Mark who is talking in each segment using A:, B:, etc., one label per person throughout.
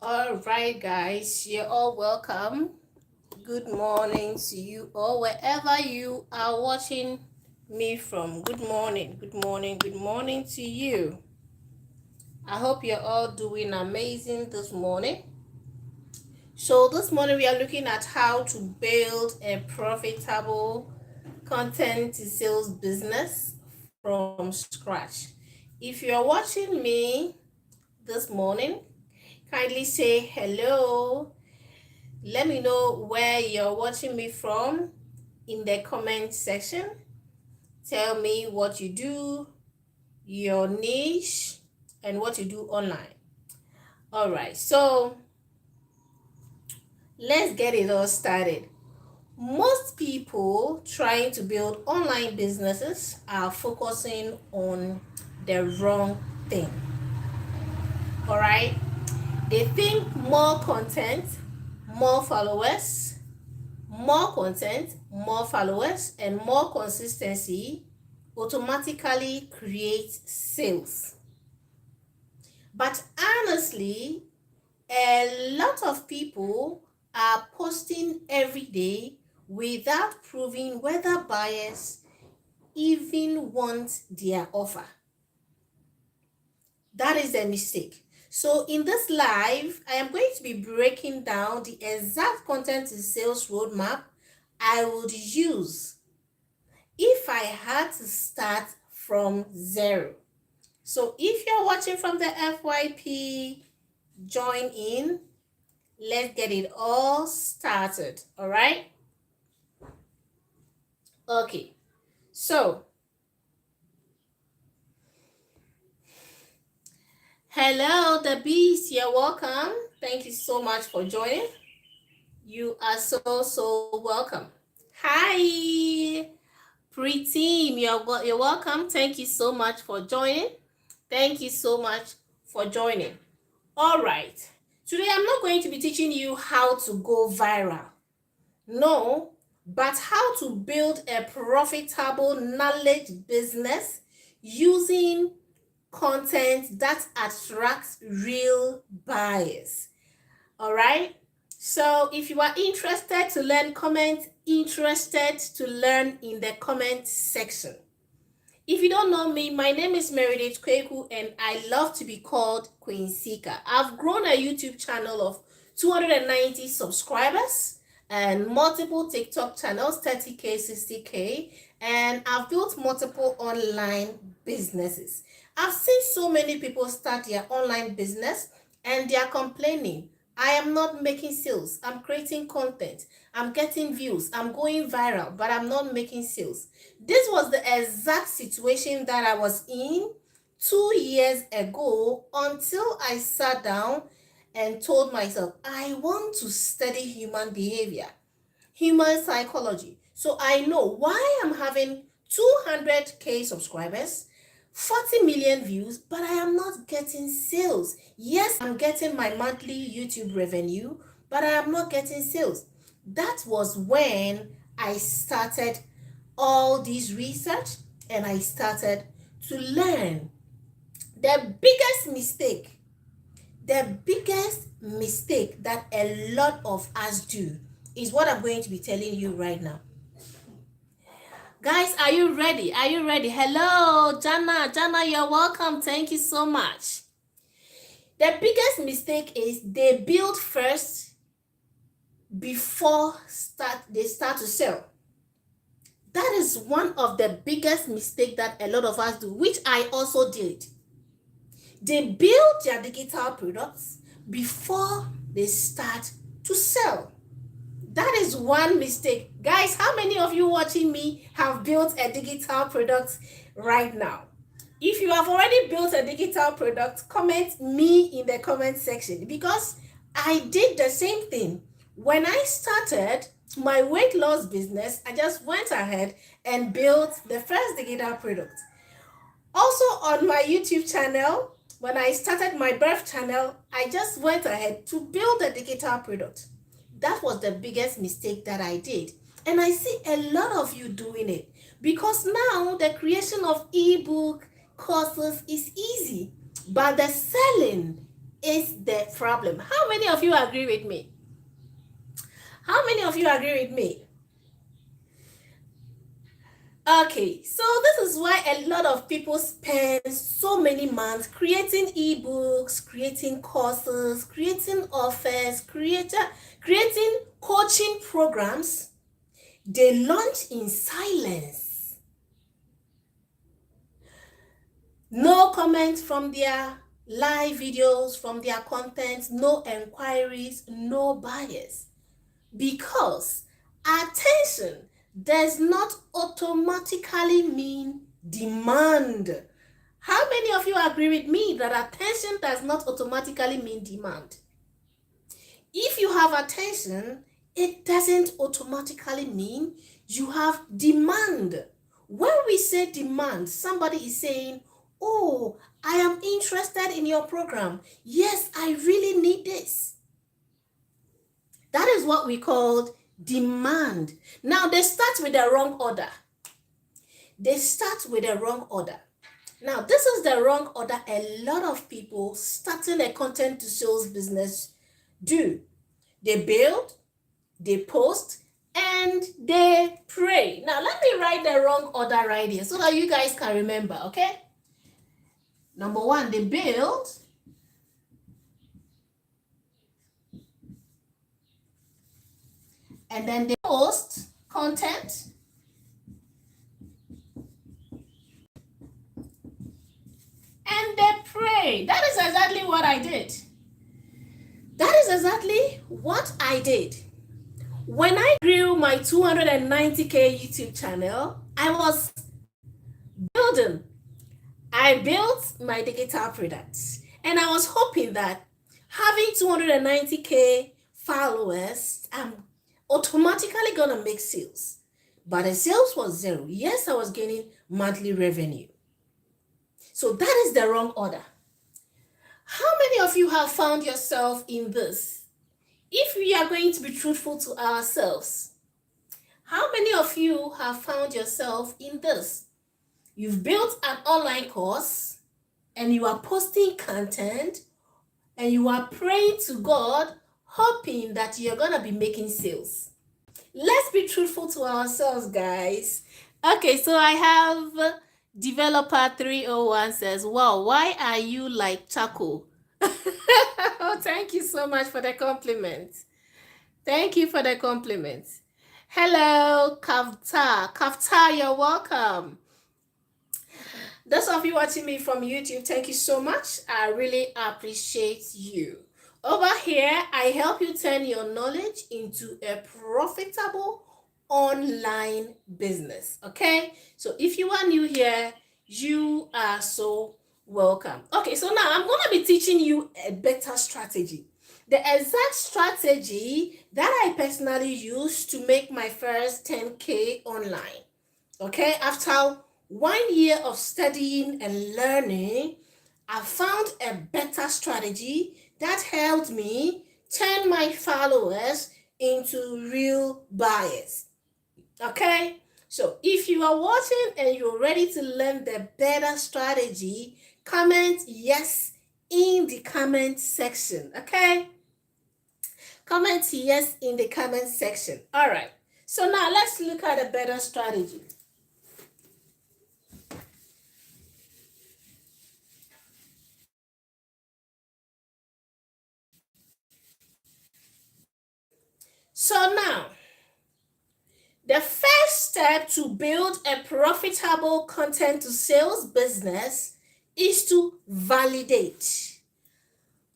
A: All right, guys, you're all welcome. Good morning to you all, wherever you are watching me from. Good morning, good morning, good morning to you. I hope you're all doing amazing this morning. So, this morning we are looking at how to build a profitable content to sales business from scratch. If you're watching me this morning, kindly say hello. Let me know where you're watching me from in the comment section. Tell me what you do, your niche, and what you do online. All right, so let's get it all started. Most people trying to build online businesses are focusing on the wrong thing. All right, they think more content, more followers, and more consistency automatically creates sales. But honestly, a lot of people are posting every day without proving whether buyers even want their offer. That is a mistake. So in this live, I am going to be breaking down the exact content to sales roadmap I would use if I had to start from zero. So if you're watching from the FYP, join in. Let's get it all started. All right. Okay. So, hello, the beast. You're welcome. Thank you so much for joining. You are so welcome. Hi, pre-team. You're welcome. Thank you so much for joining. Thank you so much for joining. All right. Today, I'm not going to be teaching you how to go viral. No, but how to build a profitable knowledge business using content that attracts real buyers. All right. So if you are interested to learn, comment interested to learn in the comment section. If you don't know me, my name is Meredith Kweku and I love to be called Queen Sika. I've grown a YouTube channel of 290 subscribers and multiple TikTok channels, 30K, 60K, and I've built multiple online businesses. I've seen so many people start their online business and they are complaining. I am not making sales. I'm creating content. I'm getting views. I'm going viral, but I'm not making sales. This was the exact situation that I was in 2 years ago until I sat down and told myself, I want to study human behavior, human psychology. So I know why I'm having 200K subscribers, 40 million views, but I am not getting sales. Yes, I'm getting my monthly YouTube revenue, but I am not getting sales. That was when I started all this research and I started to learn. The biggest mistake that a lot of us do is what I'm going to be telling you right now. Guys, are you ready? Are you ready? Hello, Jana. Jana, you're welcome. Thank you so much. The biggest mistake is they build first before they start to sell. That is one of the biggest mistakes that a lot of us do, which I also did. They build their digital products before they start to sell. That is one mistake. Guys, how many of you watching me have built a digital product right now? If you have already built a digital product, comment me in the comment section because I did the same thing. When I started my weight loss business, I just went ahead and built the first digital product. Also on my YouTube channel, when I started my birth channel, I just went ahead to build a digital product. That was the biggest mistake that I did. And I see a lot of you doing it because now the creation of ebook courses is easy, but the selling is the problem. How many of you agree with me? How many of you agree with me? Okay, so this is why a lot of people spend so many months creating ebooks, creating courses, creating offers, creating coaching programs. They launch in silence. No comments from their live videos, from their content, no inquiries, no buyers. Because attention does not automatically mean demand. How many of you agree with me that attention does not automatically mean demand? If you have attention, it doesn't automatically mean you have demand. When we say demand, somebody is saying, oh, I am interested in your program. Yes, I really need this. That is what we call demand. Now, they start with the wrong order. They start with the wrong order. Now, this is the wrong order a lot of people starting a content to sales business do. They build, they post, and they pray. Now, let me write the wrong order right here so that you guys can remember, okay? Number one, they build. And then they post content. And they pray. That is exactly what I did. That is exactly what I did. When I grew my 290K YouTube channel, I was building. I built my digital products. And I was hoping that having 290K followers, I'm automatically going to make sales. But the sales was zero. Yes, I was gaining monthly revenue. So that is the wrong order. How many of you have found yourself in this? If we are going to be truthful to ourselves, how many of you have found yourself in this? You've built an online course and you are posting content and you are praying to God, hoping that you're going to be making sales. Let's be truthful to ourselves, guys. Okay, so I have Developer 301 says, wow, why are you like charcoal? Oh, thank you so much for the compliment. Thank you for the compliment. Hello, Kavta. Kavta, you're welcome. Those of you watching me from YouTube, thank you so much. I really appreciate you. Over here, I help you turn your knowledge into a profitable online business. Okay? So if you are new here, you are so welcome. Okay, so now I'm going to be teaching you a better strategy. The exact strategy that I personally used to make my first 10K online. Okay, after 1 year of studying and learning, I found a better strategy that helped me turn my followers into real buyers. Okay, so if you are watching and you're ready to learn the better strategy, comment yes in the comment section. Okay, comment yes in the comment section. All right, so now let's look at a better strategy. So now, the first step to build a profitable content to sales business is to validate.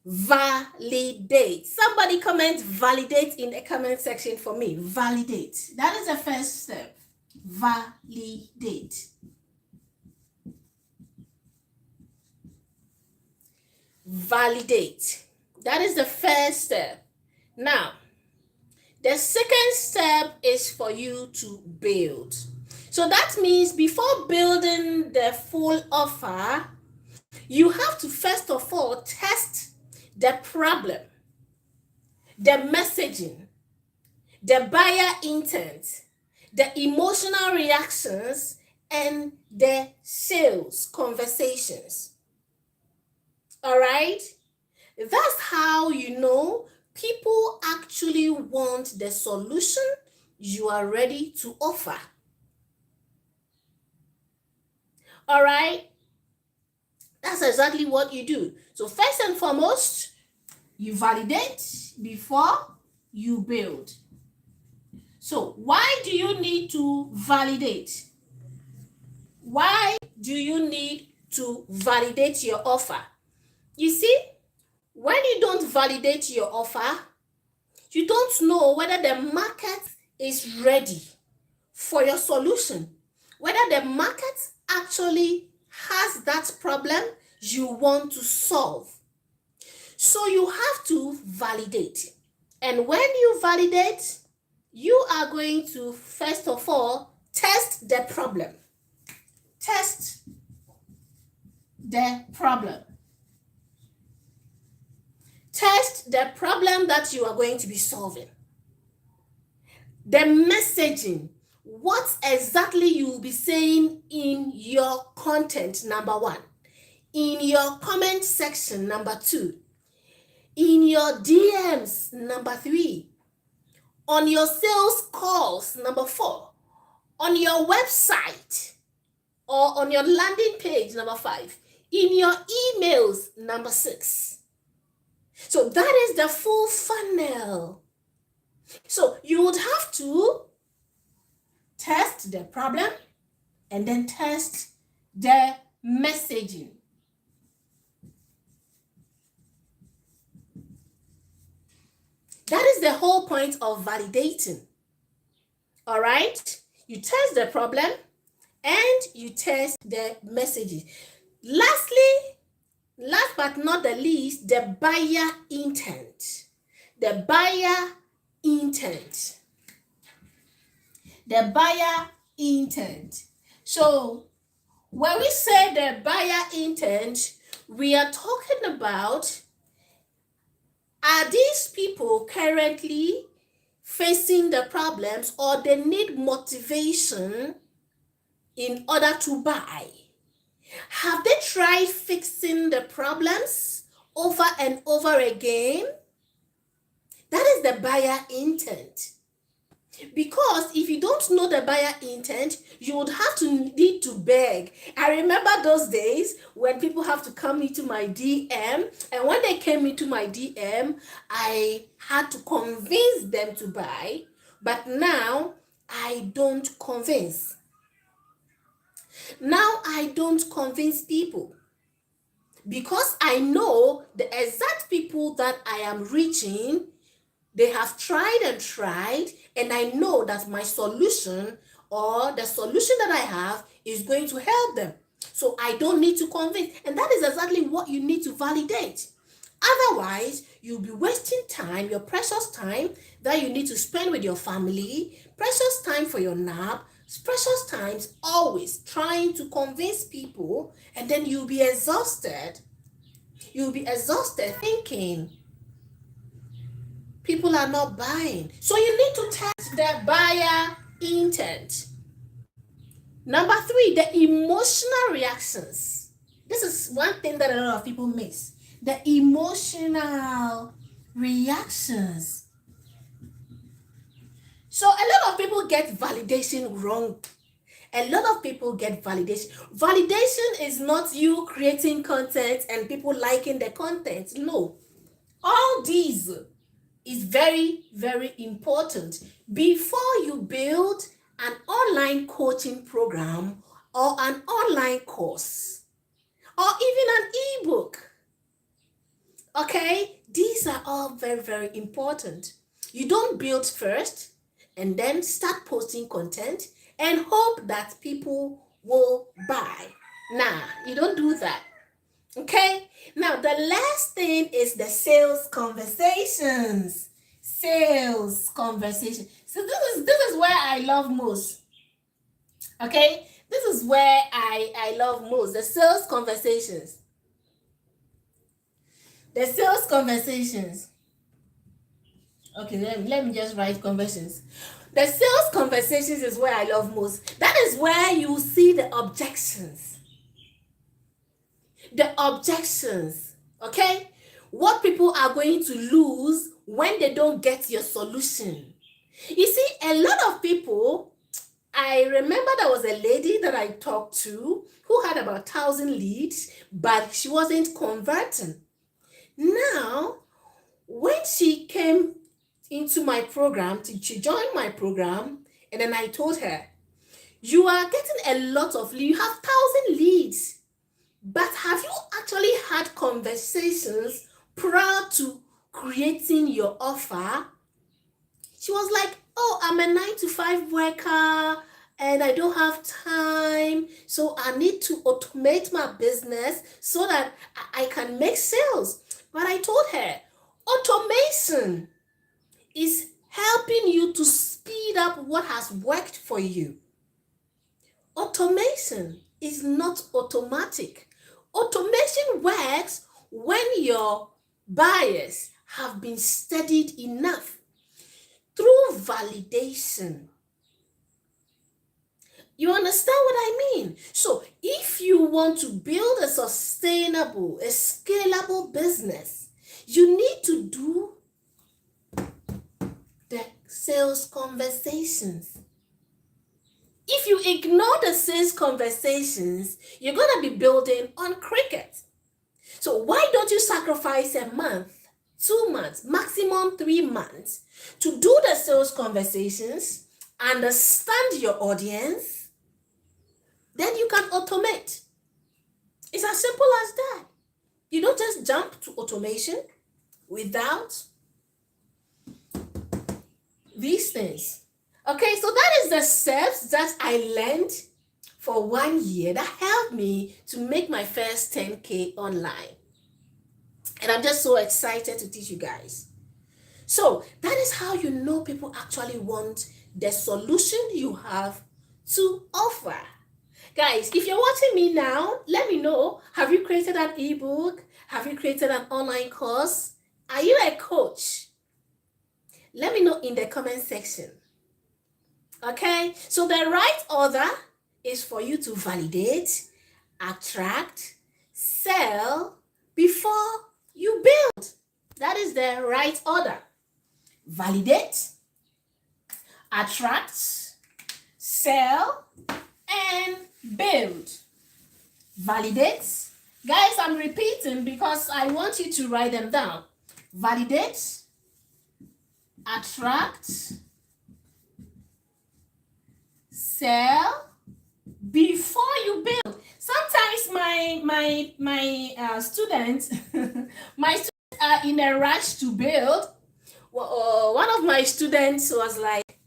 A: Validate. Somebody comment validate in the comment section for me. Validate. That is the first step. Validate. Validate. That is the first step. Now, the second step is for you to build. So that means before building the full offer, you have to first of all test the problem, the messaging, the buyer intent, the emotional reactions, and the sales conversations. All right? That's how you know people actually want the solution you are ready to offer. All right? That's exactly what you do. So first and foremost, you validate before you build. So why do you need to validate? Why do you need to validate your offer? You see, when you don't validate your offer, you don't know whether the market is ready for your solution, whether the market actually has that problem you want to solve. So you have to validate. And when you validate, you are going to, first of all, test the problem. Test the problem. Test the problem that you are going to be solving. The messaging, what exactly you will be saying in your content, number one. In your comment section, number two. In your DMs, number three. On your sales calls, number four. On your website or on your landing page, number five. In your emails, number six. So that is the full funnel. So you would have to test the problem and then test the messaging. That is the whole point of validating. All right? You test the problem and you test the messaging. Lastly, last but not the least, the buyer intent. The buyer intent. The buyer intent. So when we say the buyer intent, we are talking about, are these people currently facing the problems or they need motivation in order to buy? Have they tried fixing the problems over and over again? That is the buyer intent. Because if you don't know the buyer intent, you would have to need to beg. I remember those days when people have to come into my DM, and when they came into my DM, I had to convince them to buy, but now I don't convince. Now I don't convince people because I know the exact people that I am reaching. They have tried and tried, and I know that my solution or the solution that I have is going to help them. So I don't need to convince. And that is exactly what you need to validate. Otherwise, you'll be wasting time, your precious time that you need to spend with your family, precious time for your nap, precious times always trying to convince people, and then you'll be exhausted. You'll be exhausted thinking, people are not buying. So you need to test the buyer intent. Number three, the emotional reactions. This is one thing that a lot of people miss. The emotional reactions. So a lot of people get validation wrong. A lot of people get validation. Validation is not you creating content and people liking the content. No. All these is very, very important before you build an online coaching program or an online course or even an ebook. Okay, these are all very, very important. You don't build first and then start posting content and hope that people will buy. Nah, you don't do that. Okay, now the last thing is the sales conversations. Sales conversation. So this is where I love most. Okay, this is where I love most, the sales conversations. The sales conversations. Okay, let me just write conversations. The sales conversations is where I love most. That is where you see the objections. The objections, okay? what people are going to lose when they don't get your solution. You see, a lot of people, I remember there was a lady that I talked to who had about 1,000 leads, but she wasn't converting. Now, when she came into my program, she joined my program, and then I told her, you are getting a lot of leads, you have 1,000 leads, but have you actually had conversations prior to creating your offer? She was like, oh, I'm a 9-to-5 worker and I don't have time, so I need to automate my business so that I can make sales. But I told her, automation is helping you to speed up what has worked for you. Automation is not automatic. Automation works when your buyers have been studied enough through validation. You understand what I mean? So if you want to build a sustainable, a scalable business, you need to do the sales conversations. If you ignore the sales conversations, you're going to be building on cricket. So why don't you sacrifice a month, 2 months, maximum 3 months to do the sales conversations, understand your audience, then you can automate. It's as simple as that. You don't just jump to automation without these things. Okay, so that is the steps that I learned for 1 year that helped me to make my first 10K online. And I'm just so excited to teach you guys. So that is how you know people actually want the solution you have to offer. Guys, if you're watching me now, let me know. Have you created an ebook? Have you created an online course? Are you a coach? Let me know in the comment section. Okay, so the right order is for you to validate, attract, sell before you build. That is the right order. Validate, attract, sell, and build. Validate. Guys, I'm repeating because I want you to write them down. Validate, attract, sell before you build. Sometimes my students my students are in a rush to build. One of my students was like,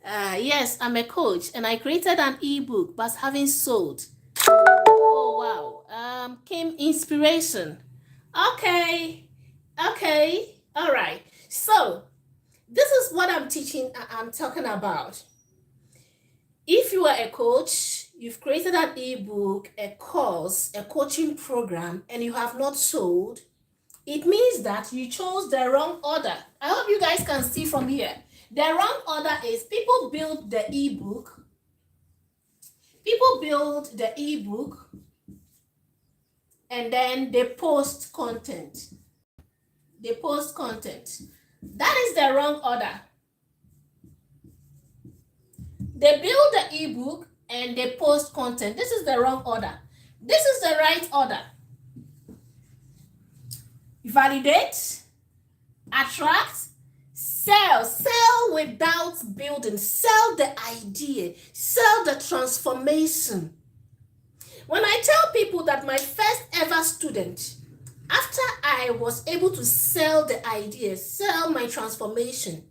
A: yes, I'm a coach and I created an ebook but haven't sold. Oh wow. Came inspiration. Okay, all right. So this is what I'm talking about. If you are a coach, you've created an ebook, a course, a coaching program, and you have not sold, it means that you chose the wrong order. I hope you guys can see from here. The wrong order is people build the ebook. People build the ebook and then they post content. They post content. That is the wrong order. They build the ebook and they post content. This is the wrong order. This is the right order. Validate, attract, sell. Sell without building. Sell the idea. Sell the transformation. When I tell people that my first ever student, after I was able to sell the idea, sell my transformation,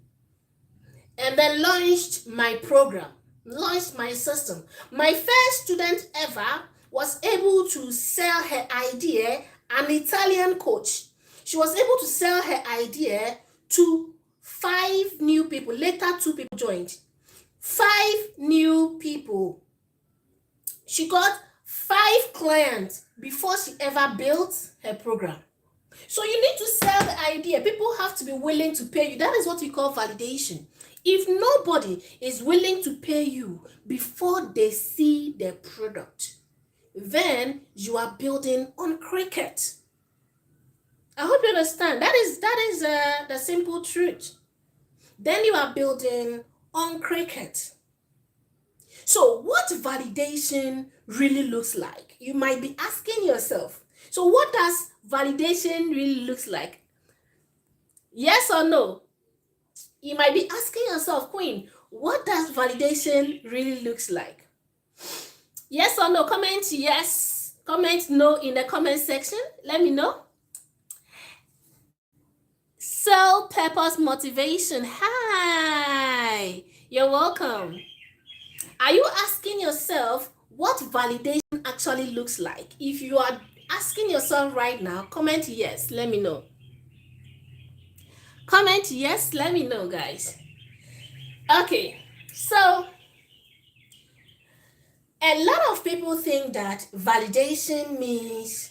A: and then launched my program, launched my system, my first student ever was able to sell her idea, an Italian coach. She was able to sell her idea to 5 new people. Later, 2 people joined. 5 new people. She got 5 clients before she ever built her program. So you need to sell the idea. People have to be willing to pay you. That is what we call validation. If nobody is willing to pay you before they see the product, then you are building on cricket. I hope you understand. That is the simple truth. Then you are building on cricket. So what validation really looks like? You might be asking yourself. So what does validation really looks like? Yes or no? You might be asking yourself, Queen, what does validation really looks like? Yes or no? Comment yes. Comment no in the comment section. Let me know. Soul Purpose Motivation. Hi. You're welcome. Are you asking yourself what validation actually looks like? If you are asking yourself right now, comment yes. Let me know. Comment yes. Let me know, guys. Okay. So, a lot of people think that validation means,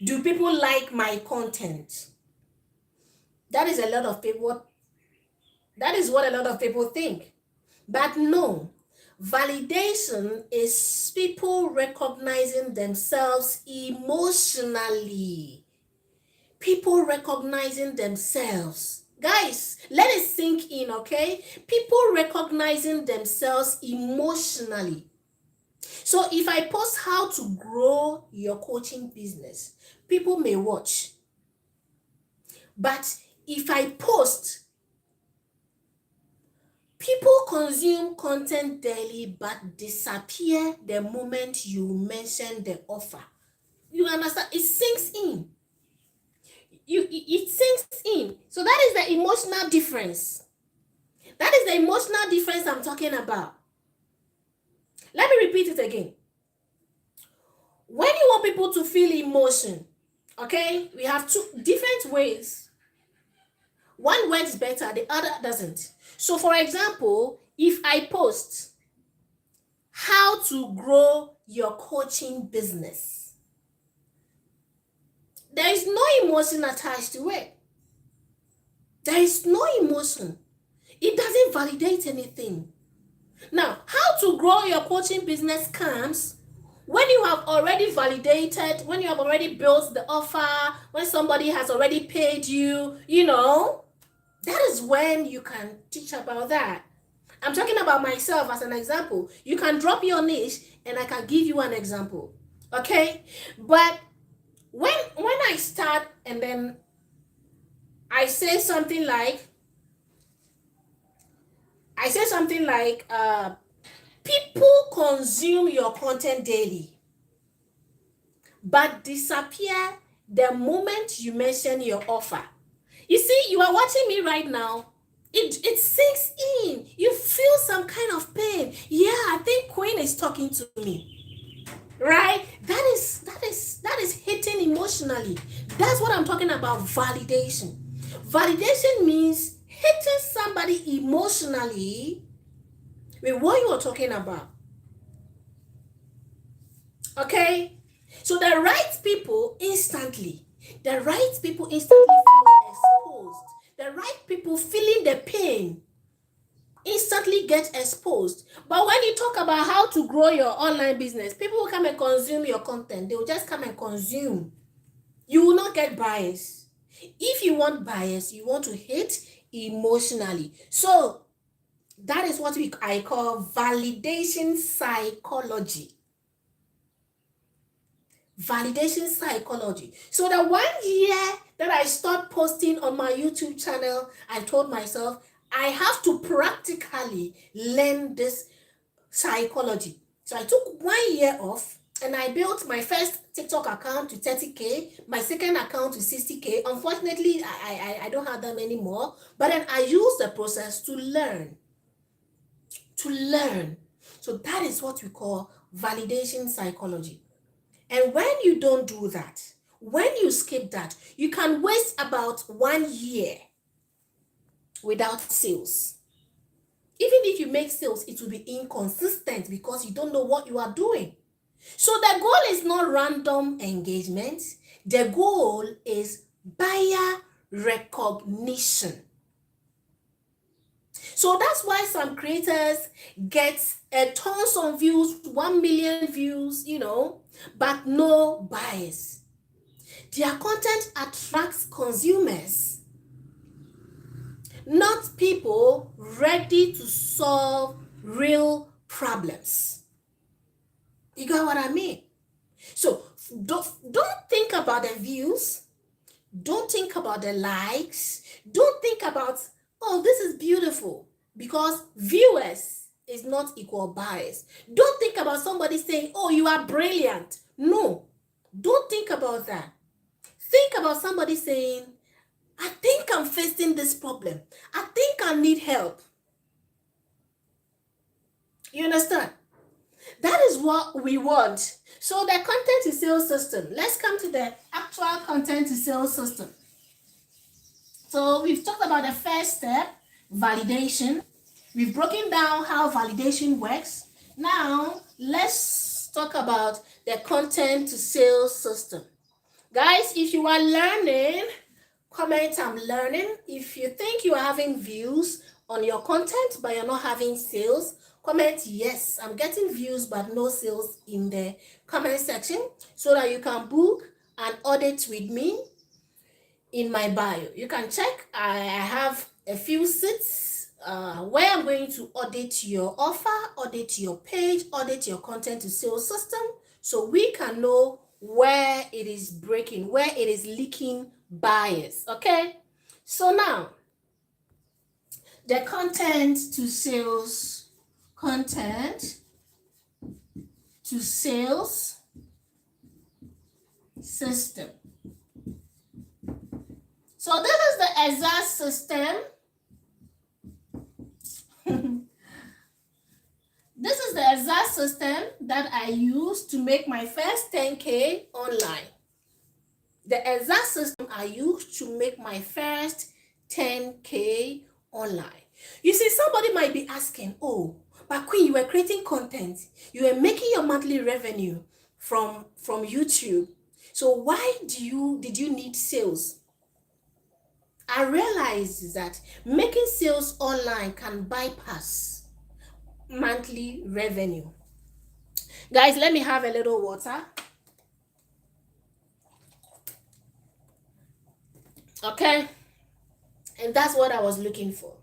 A: do people like my content? That is what a lot of people think. But no, validation is people recognizing themselves emotionally. People recognizing themselves. Guys, let it sink in, okay? People recognizing themselves emotionally. So if I post how to grow your coaching business, people may watch. But if I post, people consume content daily but disappear the moment you mention the offer. You understand? It sinks in. It sinks in. So that is the emotional difference. That is the emotional difference I'm talking about. Let me repeat it again. When you want people to feel emotion, okay, we have two different ways. One works better, the other doesn't. So for example, if I post how to grow your coaching business, there is no emotion attached to it. There is no emotion. It doesn't validate anything. Now, how to grow your coaching business comes when you have already validated, when you have already built the offer, when somebody has already paid you, that is when you can teach about that. I'm talking about myself as an example. You can drop your niche and I can give you an example. Okay? But when I start and then I say something like people consume your content daily but disappear the moment you mention your offer. You see, you are watching me right now. It sinks in. You feel some kind of pain. Yeah, I think Queen is talking to me. Right? That is hitting emotionally. That's what I'm talking about, validation. Validation means hitting somebody emotionally with what you are talking about. Okay? So the right people instantly feel exposed. The right people feeling the pain instantly get exposed. But when you talk about how to grow your online business, people will come and consume your content. They will just come and consume. You will not get bias. If you want bias, you want to hit emotionally. So that is what I call validation psychology. Validation psychology. So the 1 year that I stopped posting on my YouTube channel, I told myself I have to practically learn this psychology. So I took 1 year off and I built my first TikTok account to 30K, my second account to 60K. Unfortunately, I don't have them anymore, but then I used the process to learn. So that is what we call validation psychology. And when you don't do that, when you skip that, you can waste about 1 year without sales. Even if you make sales, it will be inconsistent because you don't know what you are doing. So the goal is not random engagement. The goal is buyer recognition. So that's why some creators get tons of views, 1 million views, but no buyers. Their content attracts consumers, not people ready to solve real problems. You got what I mean? So don't think about the views. Don't think about the likes. Don't think about, oh, this is beautiful, because viewers is not equal bias. Don't think about somebody saying, oh, you are brilliant. No, don't think about that. Think about somebody saying, I think I'm facing this problem. I think I need help. You understand? That is what we want. So the content to sales system. Let's come to the actual content to sales system. So we've talked about the first step, validation. We've broken down how validation works. Now, let's talk about the content to sales system. Guys, if you are learning, comment I'm learning. If you think you are having views on your content but you're not having sales, comment yes, I'm getting views but no sales in the comment section, so that you can book an audit with me in my bio. You can check. I have a few seats where I'm going to audit your offer, audit your page, audit your content to sales system, so we can know where it is breaking, where it is leaking bias. Okay, so now the content to sales system. So this is the exact system. This is the exact system that I used to make my first 10K online. The exact system I used to make my first 10K online. You see, somebody might be asking, oh, but Queen, you were creating content. You were making your monthly revenue from YouTube. So why did you need sales? I realized that making sales online can bypass monthly revenue. Guys, let me have a little water. Okay, and that's what I was looking for,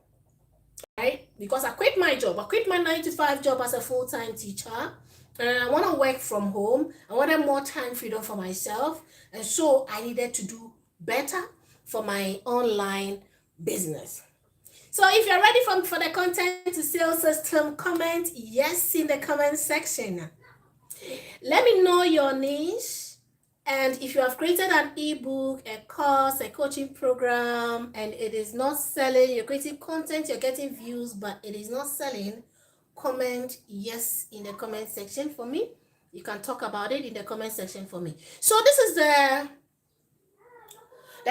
A: right? Because I quit my job. I quit my 9-to-5 job as a full-time teacher, and I want to work from home. I wanted more time freedom for myself, and so I needed to do better for my online business. So if you're ready for the content to sales system, comment yes in the comment section. Let me know your niche. And if you have created an ebook, a course, a coaching program, and it is not selling, you're creating content, you're getting views, but it is not selling, comment yes in the comment section for me. You can talk about it in the comment section for me. So this is the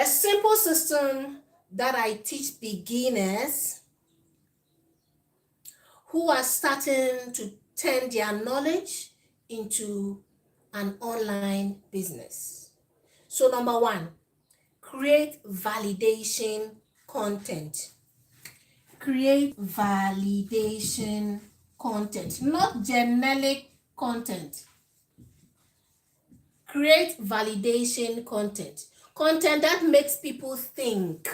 A: simple system that I teach beginners who are starting to turn their knowledge into an online business. So number 1, create validation content. Create validation content, not generic content. Create validation content. Content that makes people think,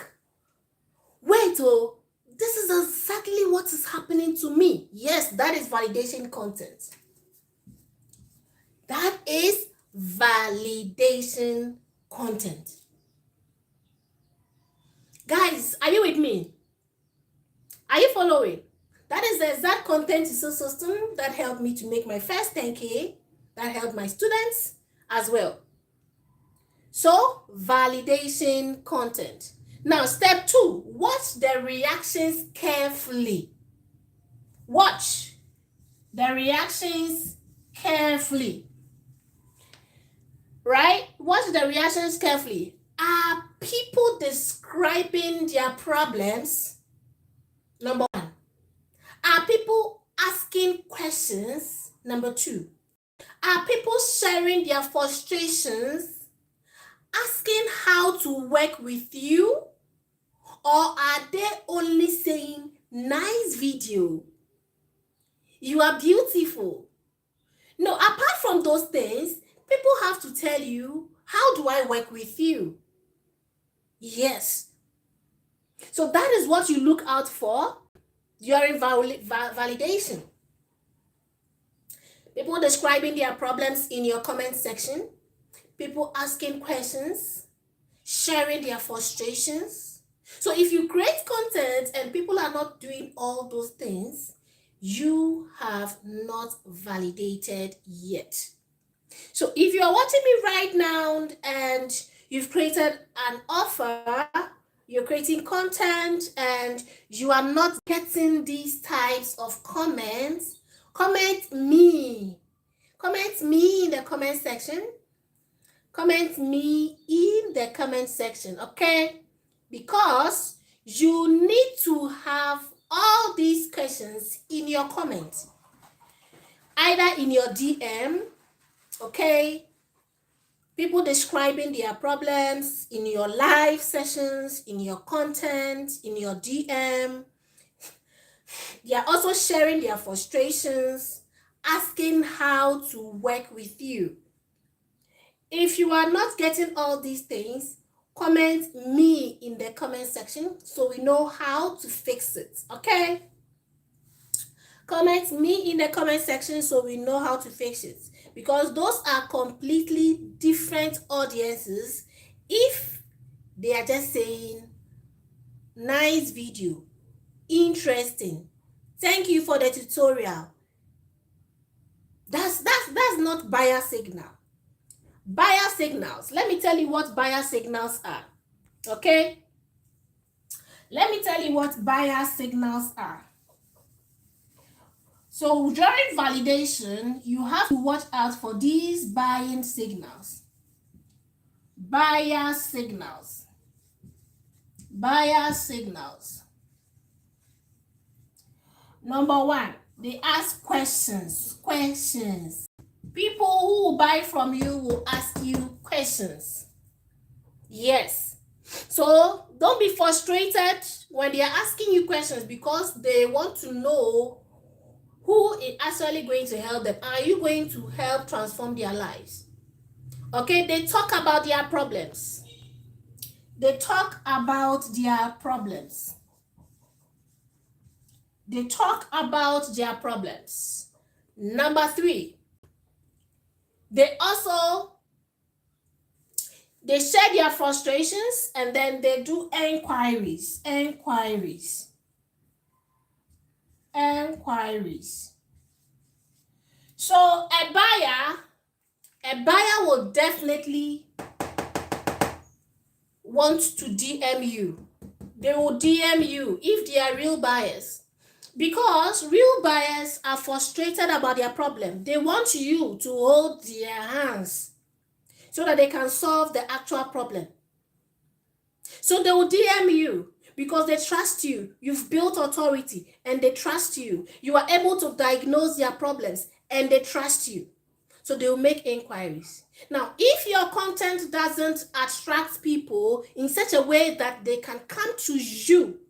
A: wait, oh, this is exactly what is happening to me. Yes, that is validation content. That is validation content. Guys, are you with me? Are you following? That is the exact content system that helped me to make my first 10K, that helped my students as well. So, validation content. Now, step 2, watch the reactions carefully. Watch the reactions carefully. Right? Watch the reactions carefully. Are people describing their problems? Number 1. Are people asking questions? Number 2. Are people sharing their frustrations, asking how to work with you? Or are they only saying, nice video, you are beautiful? No, apart from those things, people have to tell you, How do I work with you? Yes. So that is what you look out for during validation. People describing their problems in your comment section, people asking questions, sharing their frustrations. So if you create content and people are not doing all those things, you have not validated yet. So if you are watching me right now and you've created an offer, you're creating content and you are not getting these types of comments, comment me. Comment me in the comment section. Comment me in the comment section, okay? Because you need to have all these questions in your comments, either in your DM, okay? People describing their problems in your live sessions, in your content, in your DM. They are also sharing their frustrations, asking how to work with you. If you are not getting all these things, comment me in the comment section so we know how to fix it, okay? Comment me in the comment section so we know how to fix it, because those are completely different audiences. If they are just saying nice video, interesting, thank you for the tutorial, that's not buyer signal. Buyer signals, let me tell you what buyer signals are, okay? Let me tell you what buyer signals are. So during validation, you have to watch out for these buying signals. Buyer signals. Buyer signals. Number one, they ask questions. Questions. People who will buy from you will ask you questions. Yes. So don't be frustrated when they are asking you questions, because they want to know who is actually going to help them. Are you going to help transform their lives? Okay, they talk about their problems. They talk about their problems. They talk about their problems. Number three, they share their frustrations, and then they do enquiries. So a buyer will definitely want to DM you. They will DM you if they are real buyers, because real buyers are frustrated about their problem. They want you to hold their hands so that they can solve the actual problem. So they will DM you because they trust you. You've built authority and they trust you. You are able to diagnose their problems and they trust you. So they will make inquiries. Now, if your content doesn't attract people in such a way that they can come to you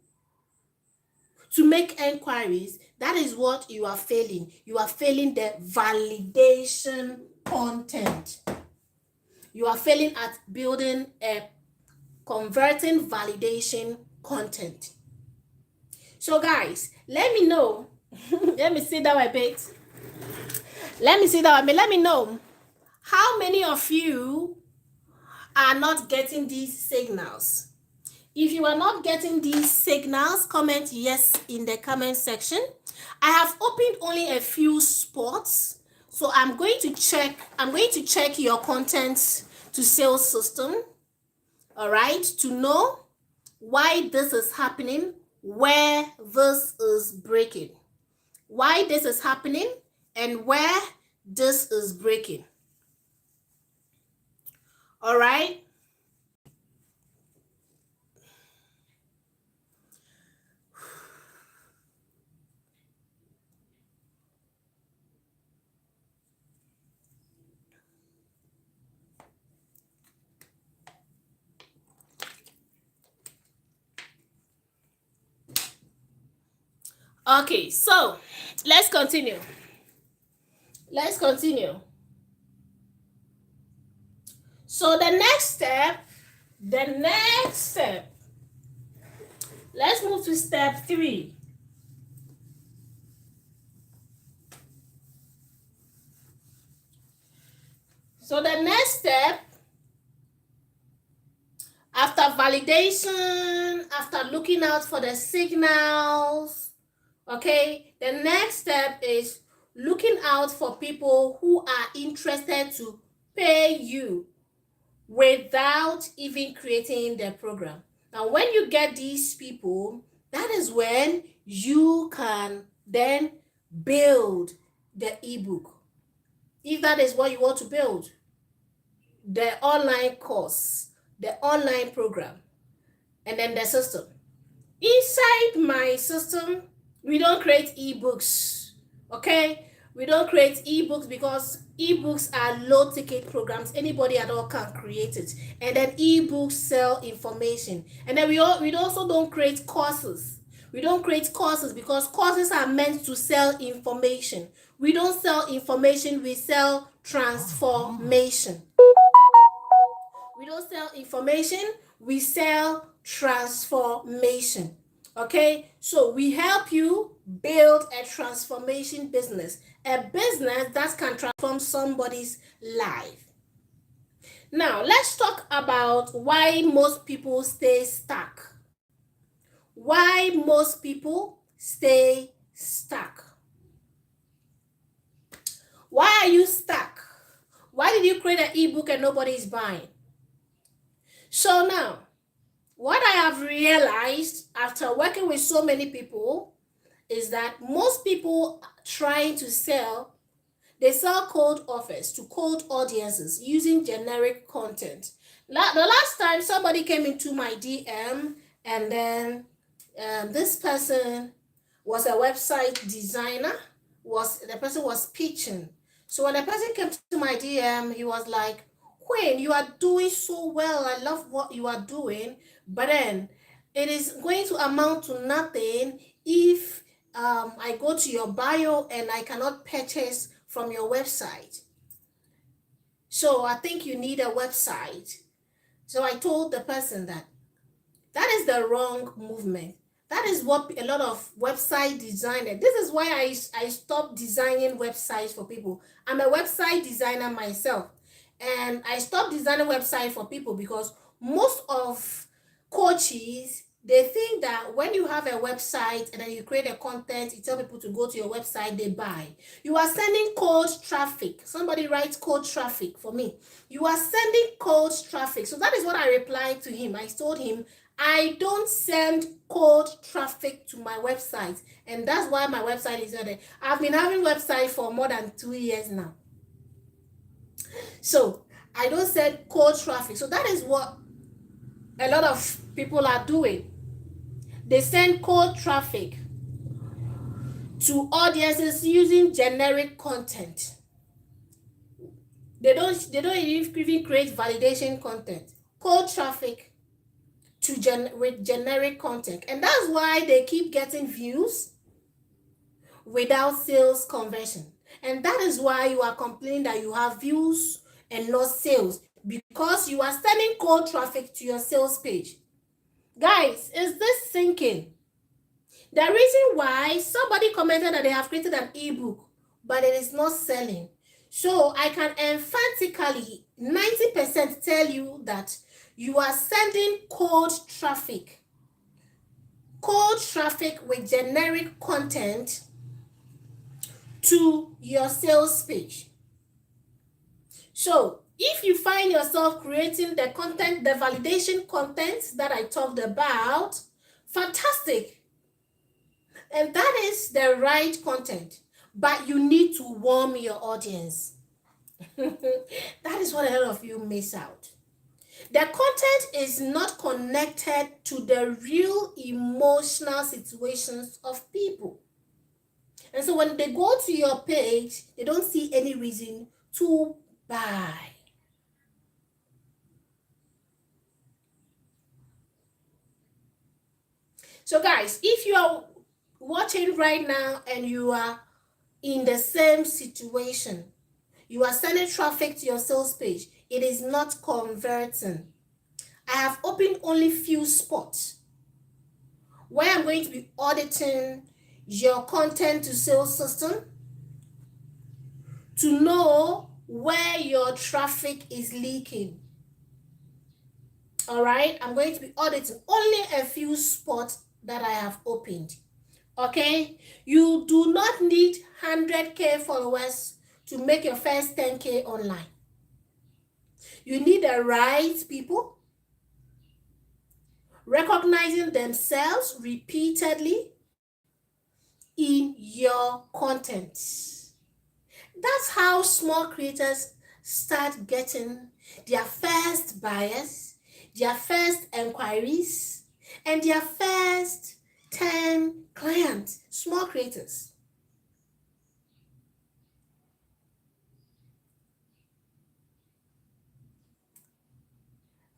A: to make inquiries, that is what you are failing. You are failing the validation content. You are failing at building a converting validation content. So guys, let me know. Let me sit down a bit. Let me know how many of you are not getting these signals. If you are not getting these signals, comment yes in the comment section. I have opened only a few spots, so I'm going to check your content to sales system, all right, to know why this is happening, where this is breaking, why this is happening, and where this is breaking. All right. Okay, so let's continue. So the next step, let's move to step 3. So the next step, after validation, after looking out for the signals, okay, the next step is looking out for people who are interested to pay you without even creating the program. Now, when you get these people, that is when you can then build the ebook. If that is what you want to build, the online course, the online program, and then the system. Inside my system, we don't create ebooks, okay? We don't create ebooks because ebooks are low ticket programs. Anybody at all can create it. And then ebooks sell information. And then we also don't create courses. We don't create courses because courses are meant to sell information. We don't sell information, we sell transformation. We don't sell information, we sell transformation. Okay, so we help you build a transformation business, a business that can transform somebody's life. Now, let's talk about why most people stay stuck. Why most people stay stuck. Why are you stuck? Why did you create an ebook and nobody is buying? So now, what I have realized after working with so many people is that most people trying to sell, they sell cold offers to cold audiences using generic content. The last time somebody came into my DM and then this person was a website designer, the person was pitching. So when the person came to my DM, he was like, Queen, you are doing so well. I love what you are doing. But then it is going to amount to nothing if I go to your bio and I cannot purchase from your website. So I think you need a website. So I told the person that is the wrong movement. That is what a lot of website designers, this is why I stopped designing websites for people. I'm a website designer myself. And I stopped designing websites for people because most of coaches, they think that when you have a website and then you create a content, you tell people to go to your website, they buy. You are sending cold traffic. Somebody writes cold traffic for me. You are sending cold traffic. So that is what I replied to him. I told him, I don't send cold traffic to my website. And that's why my website is not there. I've been having website for more than 2 years now. So I don't send cold traffic. So that is what a lot of people are doing. They send cold traffic to audiences using generic content. They don't even create validation content. Cold traffic with generic content. And that's why they keep getting views without sales conversion. And that is why you are complaining that you have views and not sales, because you are sending cold traffic to your sales page. Guys, is this sinking? The reason why somebody commented that they have created an ebook, but it is not selling. So I can emphatically 90% tell you that you are sending cold traffic with generic content to your sales page. So if you find yourself creating the content, the validation content that I talked about, fantastic. And that is the right content, but you need to warm your audience. That is what a lot of you miss out. The content is not connected to the real emotional situations of people. And so when they go to your page, they don't see any reason to buy. So guys, if you are watching right now and you are in the same situation, you are sending traffic to your sales page, it is not converting. I have opened only few spots where I'm going to be auditing your content to sales system to know where your traffic is leaking. All right, I'm going to be auditing only a few spots that I have opened. Okay, you do not need 100K followers to make your first 10K online. You need the right people recognizing themselves repeatedly in your content. That's how small creators start getting their first buyers, their first enquiries, and their first 10 clients. Small creators.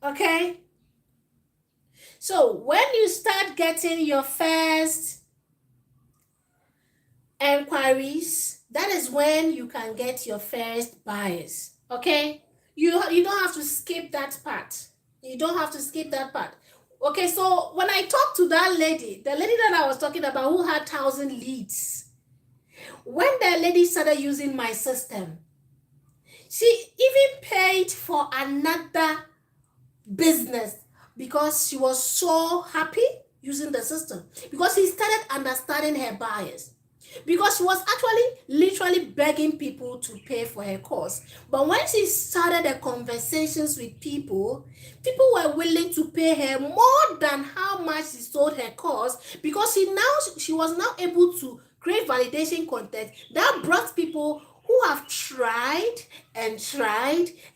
A: Okay? So when you start getting your first enquiries, that is when you can get your first buyers. Okay, you don't have to skip that part. You don't have to skip that part. Okay, so when I talked to that lady, the lady that I was talking about who had 1,000 leads, when the lady started using my system, she even paid for another business because she was so happy using the system, because she started understanding her buyers, because she was actually literally begging people to pay for her course. But when she started the conversations with people were willing to pay her more than how much she sold her course, because she was now able to create validation content that brought people who have tried and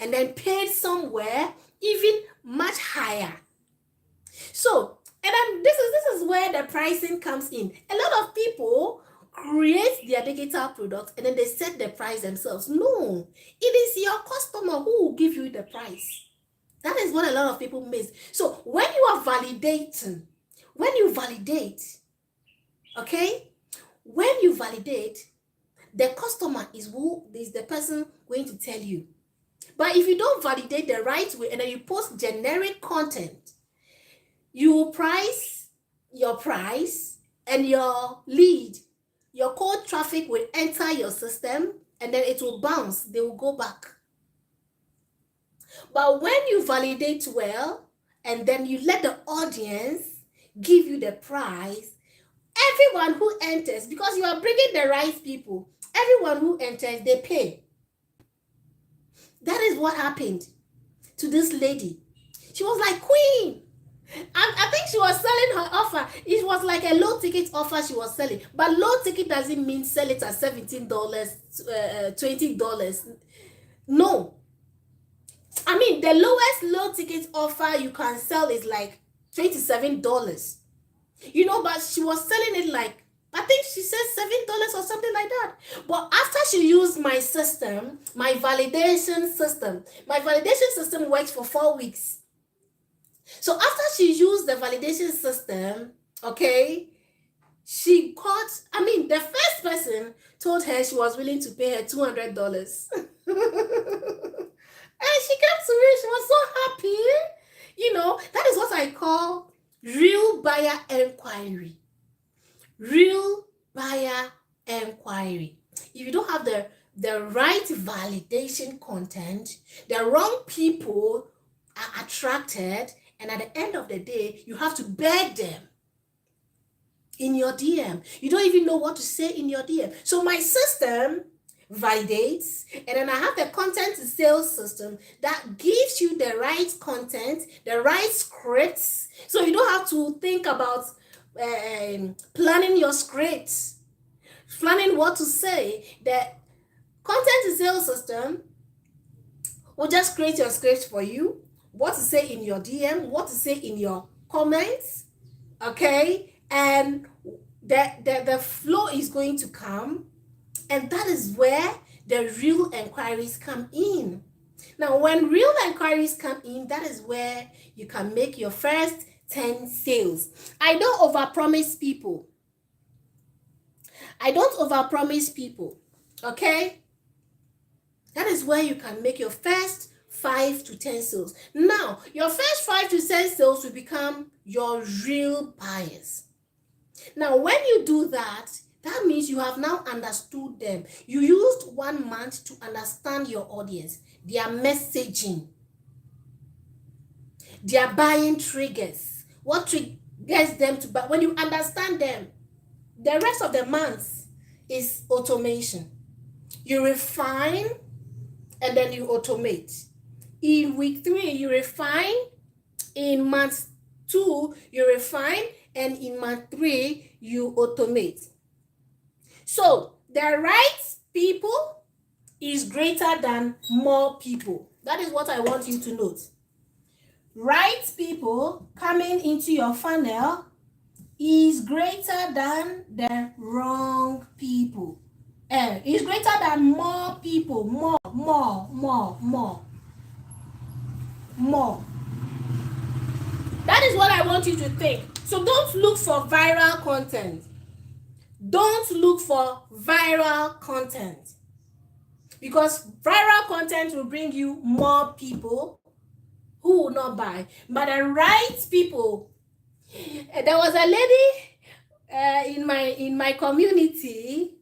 A: then paid somewhere even much higher. So, and then this is where the pricing comes in. A lot of people create their digital products and then they set the price themselves. No, it is your customer who will give you the price. That is what a lot of people miss. So when you are validating, when you validate, okay, when you validate, the customer is the person going to tell you. But if you don't validate the right way and then you post generic content, you will price your price and your lead, your cold traffic will enter your system and then it will bounce. They will go back. But when you validate well and then you let the audience give you the price, everyone who enters, because you are bringing the right people, everyone who enters, they pay. That is what happened to this lady. She was like, Queen. I think she was selling her offer. It was like a low ticket offer she was selling. But low ticket doesn't mean sell it at $17, $20. No. I mean, the lowest low ticket offer you can sell is like $27. You know, but she was selling it like, I think she said $7 or something like that. But after she used my system, my validation system works for 4 weeks. So after she used the validation system, okay, she got, I mean, the first person told her she was willing to pay her $200. And she came to me, she was so happy. You know, that is what I call real buyer inquiry. Real buyer inquiry. If you don't have the right validation content, the wrong people are attracted, and at the end of the day, you have to beg them in your DM. You don't even know what to say in your DM. So my system validates, and then I have the content to sales system that gives you the right content, the right scripts, so you don't have to think about planning your scripts, planning what to say. The content to sales system will just create your script for you, what to say in your DM, what to say in your comments, okay? And the flow is going to come, and that is where the real inquiries come in. Now, when real inquiries come in, that is where you can make your first 10 sales. I don't overpromise people. Okay? That is where you can make your first 5 to 10 sales. Now, your first 5 to 10 sales will become your real buyers. Now, when you do that, that means you have now understood them. You used 1 month to understand your audience, their messaging, their buying triggers, what triggers them to buy. When you understand them, the rest of the month is automation. You refine and then you automate. In week 3, you refine. In month 2, you refine. And in month 3, you automate. So the right people is greater than more people. That is what I want you to note. Right people coming into your funnel is greater than the wrong people. Is greater than more people. More. That is what I want you to think. So don't look for viral content. Don't look for viral content. Because viral content will bring you more people who will not buy. But the right people, there was a lady in my community.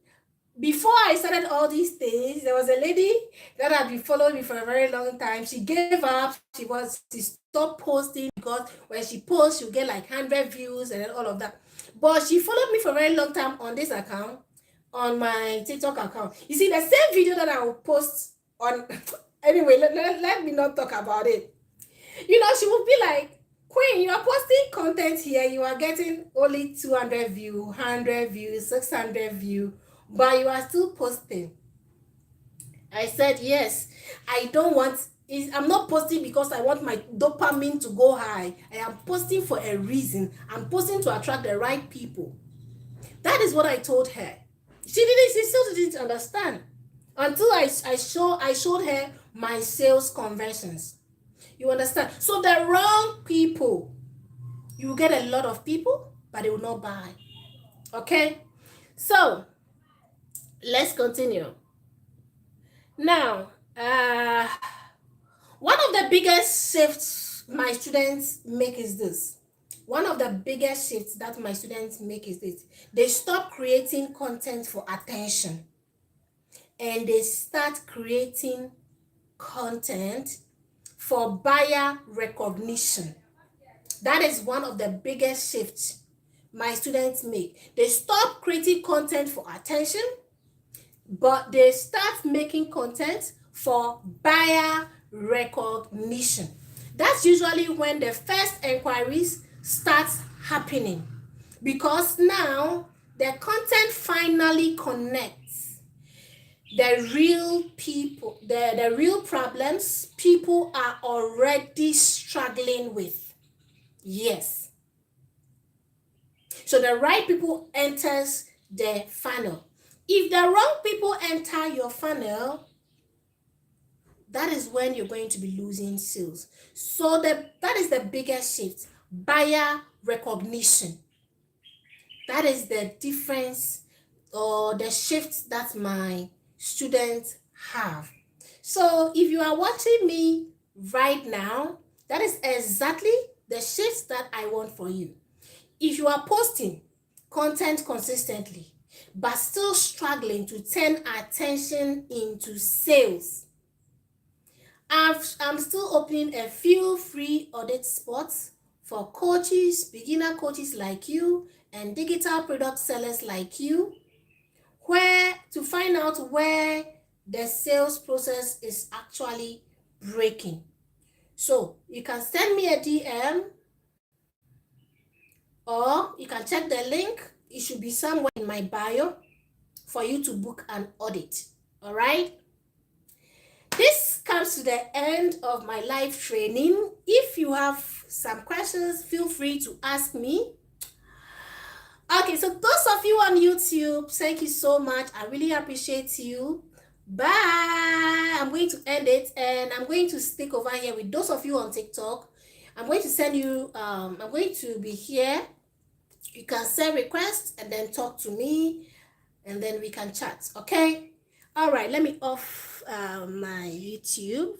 A: Before I started all these things, there was a lady that had been following me for a very long time. She gave up. She stopped posting because when she posts, she'll get like 100 views and then all of that. But she followed me for a very long time on this account, on my TikTok account. You see, the same video that I will post on... Anyway, let me not talk about it. You know, she would be like, Queen, you are posting content here. You are getting only 200 views, 100 views, 600 views. But you are still posting. I said, yes, I don't want, I'm not posting because I want my dopamine to go high. I am posting for a reason. I'm posting to attract the right people. That is what I told her. She still didn't understand until I showed her my sales conversions. You understand? So the wrong people, you will get a lot of people, but they will not buy. Okay? So, let's continue. Now, one of the biggest shifts my students make is this. One of the biggest shifts that my students make is this. They stop creating content for attention and they start creating content for buyer recognition. That is one of the biggest shifts my students make. They stop creating content for attention, but they start making content for buyer recognition. That's usually when the first inquiries start happening, because now the content finally connects the real people, the real problems people are already struggling with. Yes. So the right people enters the funnel. If the wrong people enter your funnel, that is when you're going to be losing sales. So that is the biggest shift. Buyer recognition. That is the difference or the shift that my students have. So if you are watching me right now, that is exactly the shift that I want for you. If you are posting content consistently, but still struggling to turn attention into sales, I'm still opening a few free audit spots for coaches, beginner coaches like you, and digital product sellers like you, where to find out where the sales process is actually breaking. So you can send me a DM or you can check the link. It should be somewhere in my bio for you to book an audit. All right? This comes to the end of my live training. If you have some questions, feel free to ask me. Okay, so those of you on YouTube, thank you so much. I really appreciate you. Bye. I'm going to end it and I'm going to stick over here with those of you on TikTok. I'm going to send you, I'm going to be here. You can send requests and then talk to me and then we can chat, okay? All right, let me off my YouTube.